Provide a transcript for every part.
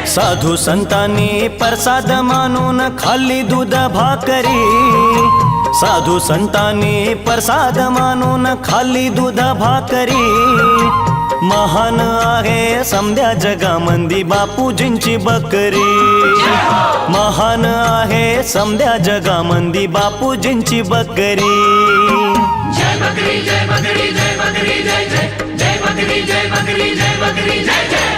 साधू संतांनी प्रसाद मानून खाल्ली दूध भाकरी, साधू संतांनी प्रसाद मानून खाल्ली दूध भाकरी। महान आहे समद्या जगामंदी बापूजींची बकरी, महान आहे समद्या जगामंदी बापूजींची बकरी। जय बकरी जय बकरी जय बकरी जय जय जय बकरी जय बकरी जय बकरी जय जय।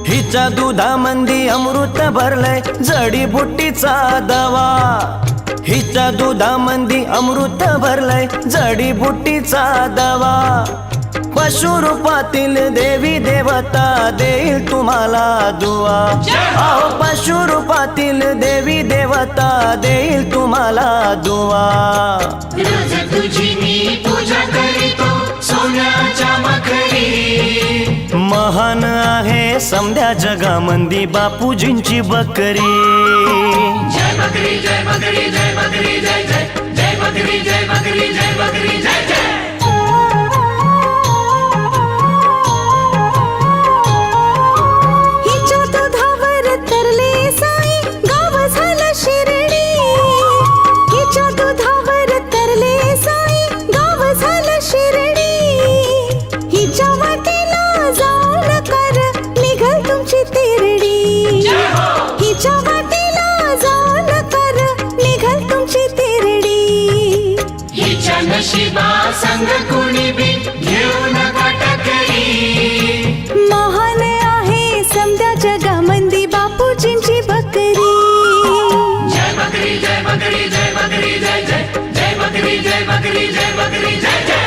हिच्या दुधामंदी अमृत भरलंय जडीबुट्टीचा दवा, हिच्या दुधामंदी अमृत भरलंय जडीबुट्टीचा दवा। पशुरूपातील देवी देवता देईल तुम्हाला दुआ, अहो पशुरूपातील देवी देवता देईल तुम्हाला दुआ। रोज तुझी मी पूजा करीतो सोन्याच्या मखरी, महान आहे समद्या जगामंदी बापूजींची बकरी। जय बकरी जय बकरी जय बकरी जय जय जय बकरी जय बकरी जय बकरी जय जय। नशिबा संग कोणी बी घेऊ नका टकरी, महान आहे समद्या जगामंदी बापूजींची बकरी। जय बकरी जय बकरी जय बकरी जय जय जय बकरी जय बकरी जय बकरी जय जय।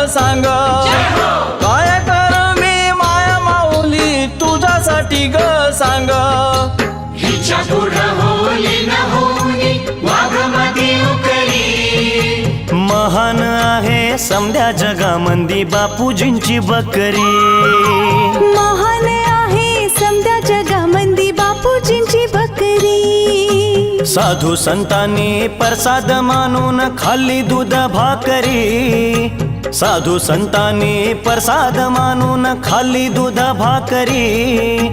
सांग काय कर मी माया माऊली तुझ्यासाठी ग सांग। हिच्या पुढं होली न होनी वाघमती उकरी, महान आहे समद्या जगामंदी बापूजींची बकरी, महान आहे समद्या जगामंदी बापूजींची बकरी। साधू संतांनी प्रसाद मानून खाल्ली दूध भाकरी, साधू संतांनी प्रसाद मानून खाल्ली दूध भाकरी।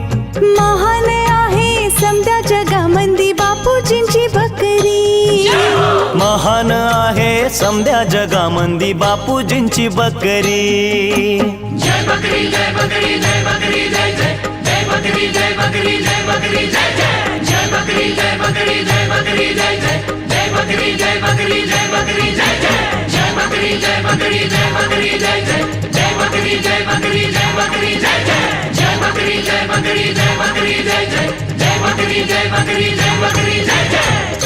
महान आहे समद्या जगामंदी बापूजींची बकरी, महान आहे समद्या जगामंदी बापूजींची बकरी। जय बकरी जय बकरी जय बकरी जय जय जय बकरी जय बकरी जय बकरी जय जय। जय बकरी जय बकरी जय बकरी जय जय जय बकरी जय बकरी जय बकरी जय जय। जय बकरी जय बकरी जय बकरी जय जय जय बकरी जय बकरी जय बकरी जय जय। जय बकरी जय बकरी जय बकरी जय जय जय बकरी जय बकरी जय बकरी जय जय।